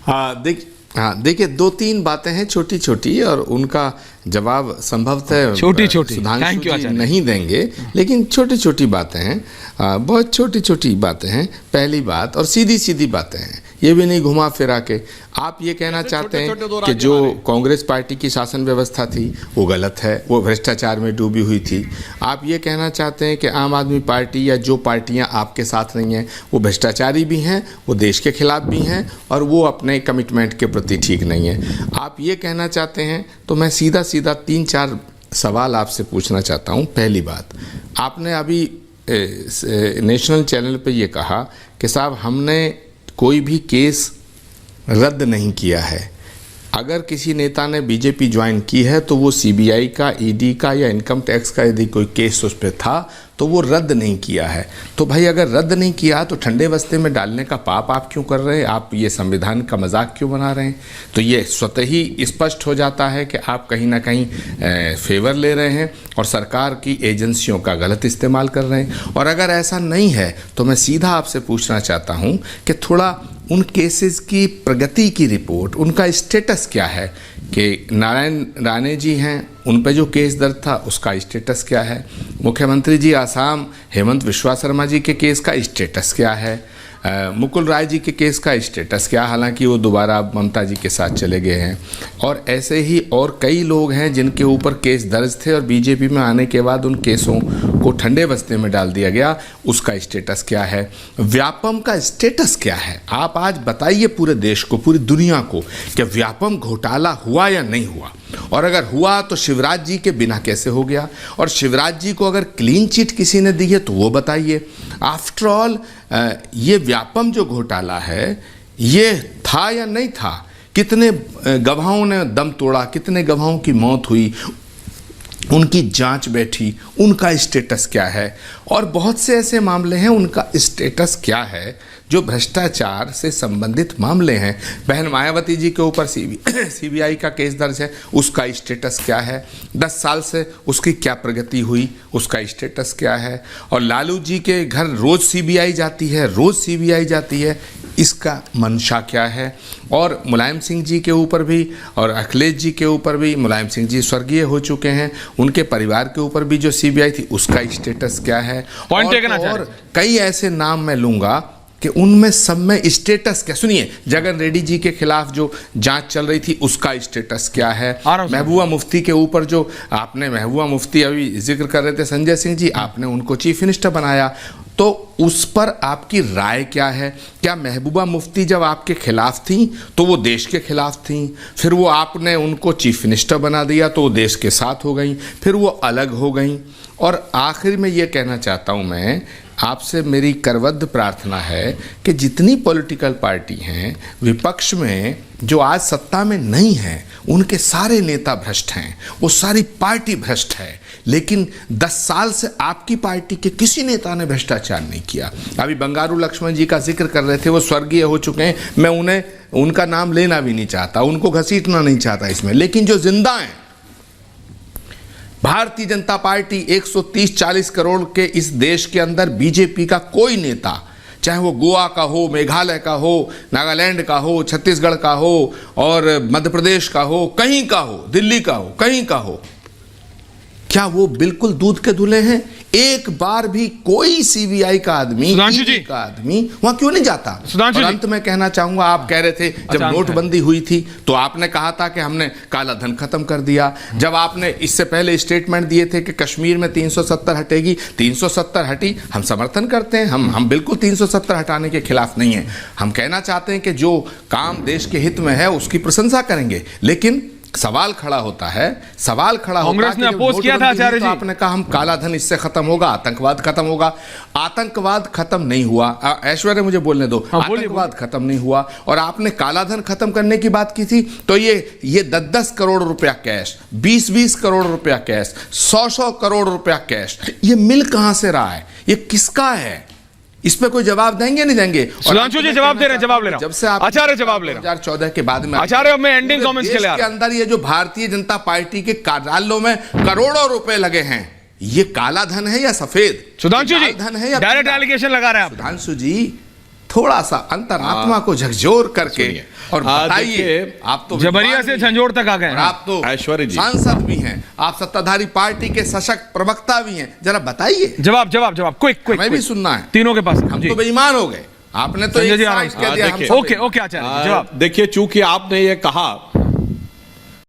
देखिए 2-3 बातें हैं छोटी छोटी, और उनका जवाब संभवतः छोटी छोटी सुधांशु जी नहीं देंगे, लेकिन छोटी छोटी बातें हैं, बहुत छोटी छोटी बातें हैं। पहली बात, और सीधी सीधी बातें हैं, ये भी नहीं घुमा फिरा के। आप ये कहना चाहते हैं कि जो कांग्रेस पार्टी की शासन व्यवस्था थी वो गलत है, वो भ्रष्टाचार में डूबी हुई थी। आप ये कहना चाहते हैं कि आम आदमी पार्टी या जो पार्टियां आपके साथ नहीं हैं वो भ्रष्टाचारी भी हैं, वो देश के खिलाफ भी हैं, और वो अपने कमिटमेंट के प्रति ठीक नहीं है। आप ये कहना चाहते हैं तो मैं सीधा सीधा 3-4 सवाल आपसे पूछना चाहता हूँ। पहली बात, आपने अभी नेशनल चैनल पे ये कहा कि साहब हमने कोई भी केस रद्द नहीं किया है। अगर किसी नेता ने बीजेपी ज्वाइन की है तो वो सीबीआई का, ईडी का या इनकम टैक्स का यदि कोई केस उस पर था तो वो रद्द नहीं किया है। तो भाई अगर रद्द नहीं किया तो ठंडे बस्ते में डालने का पाप आप क्यों कर रहे हैं? आप ये संविधान का मजाक क्यों बना रहे हैं? तो ये स्वतः ही स्पष्ट हो जाता है कि आप कहीं ना कहीं फेवर ले रहे हैं और सरकार की एजेंसियों का गलत इस्तेमाल कर रहे हैं। और अगर ऐसा नहीं है तो मैं सीधा आपसे पूछना चाहता हूँ कि थोड़ा उन केसेस की प्रगति की रिपोर्ट, उनका स्टेटस क्या है? कि नारायण राणे जी हैं, उन पे जो केस दर्ज था उसका स्टेटस क्या है? मुख्यमंत्री जी आसाम हेमंत विश्वा शर्मा जी के केस का स्टेटस क्या है? मुकुल राय जी के केस का स्टेटस क्या, हालांकि वो दोबारा ममता जी के साथ चले गए हैं। और ऐसे ही और कई लोग हैं जिनके ऊपर केस दर्ज थे और बीजेपी में आने के बाद उन केसों को ठंडे बस्ते में डाल दिया गया, उसका स्टेटस क्या है? व्यापम का स्टेटस क्या है? आप आज बताइए पूरे देश को, पूरी दुनिया को, कि व्यापम घोटाला हुआ या नहीं हुआ, और अगर हुआ तो शिवराज जी के बिना कैसे हो गया, और शिवराज जी को अगर क्लीन चिट किसी ने दी है तो वो बताइए। आफ्टर ऑल ये व्यापम जो घोटाला है ये था या नहीं था? कितने गवाहों ने दम तोड़ा, कितने गवाहों की मौत हुई, उनकी जांच बैठी, उनका स्टेटस क्या है? और बहुत से ऐसे मामले हैं, उनका स्टेटस क्या है जो भ्रष्टाचार से संबंधित मामले हैं। बहन मायावती जी के ऊपर सीबीआई का केस दर्ज है, उसका स्टेटस क्या है? 10 साल से उसकी क्या प्रगति हुई, उसका स्टेटस क्या है? और लालू जी के घर रोज़ सीबीआई जाती है, रोज़ सीबीआई जाती है, इसका मंशा क्या है? और मुलायम सिंह जी के ऊपर भी और अखिलेश जी के ऊपर भी, मुलायम सिंह जी स्वर्गीय हो चुके हैं, उनके परिवार के ऊपर भी जो सीबीआई थी उसका स्टेटस क्या है? और कई ऐसे नाम मैं लूँगा कि उनमें सब में स्टेटस क्या। सुनिए, जगन रेड्डी जी के खिलाफ जो जांच चल रही थी उसका स्टेटस क्या है? महबूबा मुफ्ती के ऊपर जो आपने, महबूबा मुफ्ती अभी जिक्र कर रहे थे संजय सिंह जी, आपने उनको चीफ मिनिस्टर बनाया, तो उस पर आपकी राय क्या है? क्या महबूबा मुफ्ती जब आपके खिलाफ थी तो वो देश के खिलाफ थी, फिर वो आपने उनको चीफ मिनिस्टर बना दिया तो वो देश के साथ हो गई, फिर वो अलग हो गई? और आखिर में ये कहना चाहता हूँ मैं आपसे, मेरी करवद्ध प्रार्थना है कि जितनी पॉलिटिकल पार्टी हैं विपक्ष में जो आज सत्ता में नहीं हैं, उनके सारे नेता भ्रष्ट हैं, वो सारी पार्टी भ्रष्ट है, लेकिन 10 साल से आपकी पार्टी के किसी नेता ने भ्रष्टाचार नहीं किया। अभी बंगारू लक्ष्मण जी का जिक्र कर रहे थे, वो स्वर्गीय हो चुके हैं, मैं उन्हें, उनका नाम लेना भी नहीं चाहता, उनको घसीटना नहीं चाहता इसमें, लेकिन जो जिंदा हैं, भारतीय जनता पार्टी 130-140 करोड़ के इस देश के अंदर बीजेपी का कोई नेता, चाहे वो गोवा का हो, मेघालय का हो, नागालैंड का हो, छत्तीसगढ़ का हो और मध्य प्रदेश का हो, कहीं का हो, दिल्ली का हो, कहीं का हो, क्या वो बिल्कुल दूध के धुले हैं? एक बार भी कोई सीबीआई का आदमी, का आदमी वहां क्यों नहीं जाता? और अंत में कहना चाहूंगा, आप कह रहे थे जब नोटबंदी हुई थी तो आपने कहा था कि हमने काला धन खत्म कर दिया। जब आपने इससे पहले स्टेटमेंट दिए थे कि कश्मीर में 370 हटेगी, 370 हटी, हम समर्थन करते हैं, हम बिल्कुल 370 हटाने के खिलाफ नहीं है। हम कहना चाहते हैं कि जो काम देश के हित में है उसकी प्रशंसा करेंगे, लेकिन सवाल खड़ा होता है, कांग्रेस ने अपोज किया था आचार्य जी, आपने कहा हम काला धन इससे खत्म होगा, आतंकवाद खत्म होगा। आतंकवाद खत्म नहीं हुआ, ऐश्वर्या मुझे बोलने दो, आतंकवाद खत्म नहीं हुआ। और आपने काला धन खत्म करने की बात की थी तो ये 10-10 करोड़ रुपया कैश, 20-20 करोड़ रुपया कैश, 100-100 करोड़ रुपया कैश, ये मिल कहां से रहा है? ये किसका है? इस पे कोई जवाब देंगे नहीं देंगे? सुधांशु जी जवाब दे रहे हैं, जवाब ले रहा हूं। जब से आप आचार्य जवाब ले रहा हूं, 2014 के बाद में आचार्य, मैं एंडिंग कमेंट्स के लिए के अंदर ये जो भारतीय जनता पार्टी के कार्यालयों में करोड़ों रुपए लगे हैं, ये काला धन है या सफेद? सुधांशु जी धन है या डायरेक्ट एलिगेशन लगा रहे हैं आप? सुधांशु जी, थोड़ा सा अंतरात्मा को झकझोर करके और बताइए। आप तो जबरिया से झंझोर तक आ गए, आप तो ऐश्वर्य जी सांसद भी हैं, आप सत्ताधारी पार्टी के सशक्त प्रवक्ता भी हैं, जरा बताइए। जवाब जवाब जवाब, क्विक हमें भी सुनना है, तीनों के पास। हम तो बेईमान हो गए। आपने तो एक साइड कह दिया। ओके ओके आचार्य जी, जवाब। देखिए, चूंकि आपने ये कहा